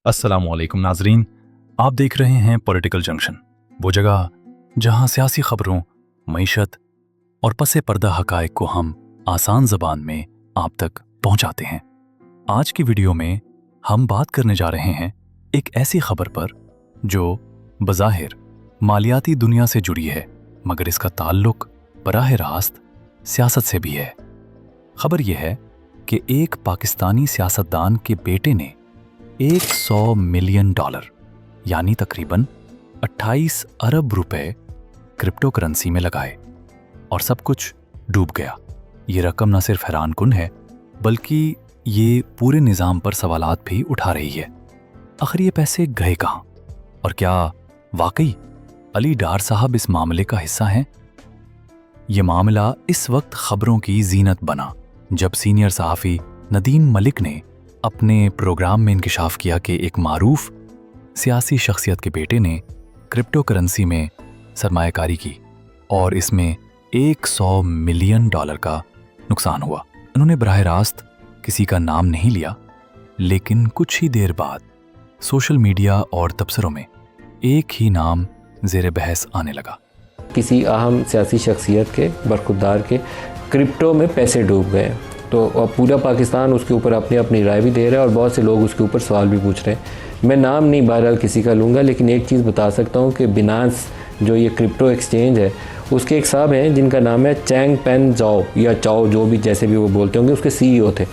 अस्सलाम वालेकुम नाजरीन, आप देख रहे हैं पॉलिटिकल जंक्शन, वो जगह जहां सियासी खबरों, मईशत और पसे पर्दा हकायक को हम आसान ज़बान में आप तक पहुंचाते हैं। आज की वीडियो में हम बात करने जा रहे हैं एक ऐसी खबर पर जो बज़ाहिर मालियाती दुनिया से जुड़ी है, मगर इसका ताल्लुक बराह रास्त सियासत से भी है। खबर यह है कि एक पाकिस्तानी सियासतदान के बेटे ने $100 मिलियन यानी तकरीबन 28 अरब रुपए क्रिप्टो करेंसी में लगाए और सब कुछ डूब गया। ये रकम न सिर्फ हैरानकुन है बल्कि ये पूरे निज़ाम पर सवालात भी उठा रही है। आखिर ये पैसे गए कहाँ और क्या वाकई अली डार साहब इस मामले का हिस्सा हैं? ये मामला इस वक्त खबरों की जीनत बना जब सीनियर सहाफ़ी नदीम मलिक ने अपने प्रोग्राम में इंकिशाफ किया कि एक मारूफ सियासी शख्सियत के बेटे ने क्रिप्टो करेंसी में सरमायाकारी की और इसमें $100 मिलियन का नुकसान हुआ। उन्होंने बराह रास्त किसी का नाम नहीं लिया, लेकिन कुछ ही देर बाद सोशल मीडिया और तबसरों में एक ही नाम ज़ेर बहस आने लगा। किसी अहम सियासी शख्सियत के बरखुरदार के क्रिप्टो में पैसे डूब गए, तो अब पूरा पाकिस्तान उसके ऊपर अपनी अपनी राय भी दे रहा है और बहुत से लोग उसके ऊपर सवाल भी पूछ रहे हैं। मैं नाम नहीं बहरहाल किसी का लूँगा, लेकिन एक चीज़ बता सकता हूँ कि बिनांस जो ये क्रिप्टो एक्सचेंज है, उसके एक साहब हैं जिनका नाम है चैंगपेन जाओ या चाओ, जो भी जैसे भी वो बोलते होंगे, उसके CEO थे।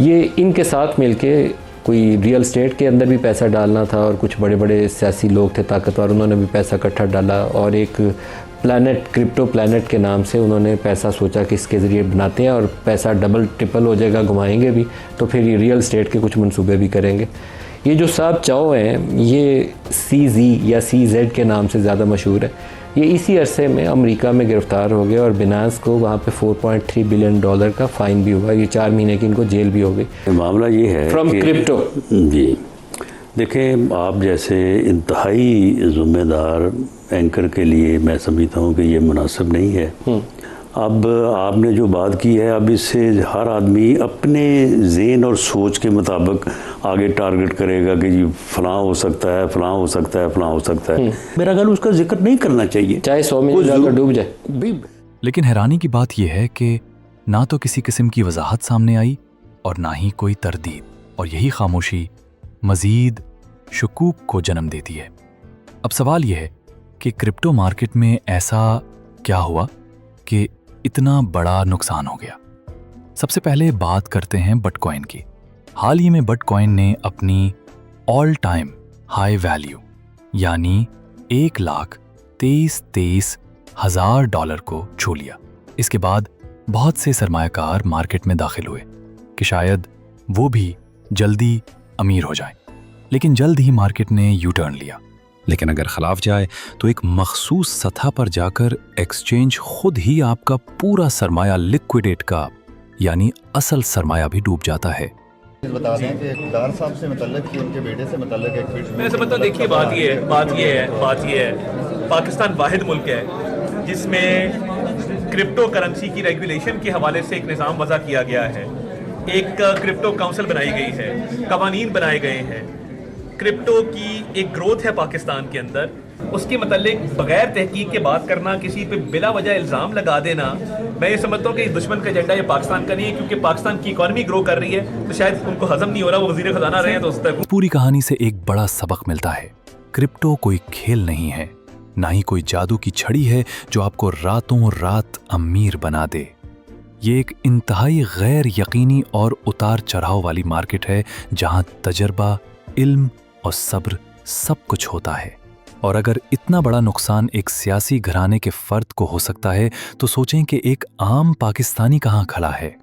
ये इनके साथ मिलके कोई रियल स्टेट के अंदर भी पैसा डालना था और कुछ बड़े बड़े सियासी लोग थे ताकतवर, उन्होंने भी पैसा इकट्ठा डाला और एक प्लैनेट, क्रिप्टो प्लैनेट के नाम से उन्होंने पैसा सोचा कि इसके ज़रिए बनाते हैं और पैसा डबल ट्रिपल हो जाएगा, घुमाएंगे भी तो फिर ये रियल स्टेट के कुछ मंसूबे भी करेंगे। ये जो साहब चाओ हैं, ये CZ या CZ के नाम से ज़्यादा मशहूर है। ये इसी अरसे में अमेरिका में गिरफ़्तार हो गए और बिनांस को वहाँ पे $4.3 बिलियन का फ़ाइन भी हुआ। ये 4 महीने की इनको जेल भी हो गई। मामला ये है फ्रॉम क्रिप्टो। जी देखें, आप जैसे इंतहाई ज़िम्मेदार एंकर के लिए मैं समझता हूँ कि ये मुनासिब नहीं है। अब आपने जो बात की है, अब इससे हर आदमी अपने ज़हन और सोच के मुताबिक आगे टारगेट करेगा कि जी फ़लाँ हो सकता है, फ़लाँ हो सकता है, फ़लाँ हो सकता है। मेरा ख्याल उसका जिक्र नहीं करना चाहिए, चाहे $100 मिलियन डूब जाए। लेकिन हैरानी की बात यह है कि ना तो किसी किस्म की वजाहत सामने आई और ना ही कोई तरदीद, और यही खामोशी मज़ीद शुकूक को जन्म देती है। अब सवाल यह है कि क्रिप्टो मार्केट में ऐसा क्या हुआ कि इतना बड़ा नुकसान हो गया। सबसे पहले बात करते हैं बिटकॉइन की। हाल ही में बिटकॉइन ने अपनी ऑल टाइम हाई वैल्यू यानी $1,23,000 को छू लिया। इसके बाद बहुत से सरमायाकार मार्केट में दाखिल हुए कि शायद वो भी जल्दी अमीर हो जाए, लेकिन जल्द ही मार्केट ने यू टर्न लिया। लेकिन अगर खिलाफ जाए तो एक मखसूस सतह पर जाकर एक्सचेंज खुद ही आपका पूरा सरमाया लिक्विडेट का यानी असल सरमाया भी डूब जाता है। बता दें कि डार साहब से मतलब कि उनके बेटे से मतलब एक फिट मैं समझता हूँ, देखिए बात ये है पाकिस्तान वाहिद मुल्क है जिसमें क्रिप्टो करेंसी की रेगुलेशन के हवाले से एक निज़ाम वज़ा किया गया है। एक क्रिप्टो काउंसिल बनाई गई है, कवानीन बनाए गए हैं। क्रिप्टो की एक ग्रोथ है पाकिस्तान के अंदर, उसके मतलब बगैर तहकीक के बात करना, किसी पे बिला वजह इल्ज़ाम लगा देना, मैं ये समझता हूँ कि दुश्मन का एजेंडा ये पाकिस्तान का नहीं है, क्योंकि पाकिस्तान की इकॉनमी ग्रो कर रही है तो शायद उनको हजम नहीं हो रहा, वो वज़ीर ख़जाना रहे हैं तो उस तक। पूरी कहानी से एक बड़ा सबक मिलता है, क्रिप्टो कोई खेल नहीं है, ना ही कोई जादू की छड़ी है जो आपको रातों रात अमीर बना दे। ये एक इंतहाई गैर यकीनी और उतार चढ़ाव वाली मार्केट है जहां तजर्बा, इल्म और सब्र सब कुछ होता है। और अगर इतना बड़ा नुकसान एक सियासी घराने के फर्द को हो सकता है तो सोचें कि एक आम पाकिस्तानी कहां खड़ा है।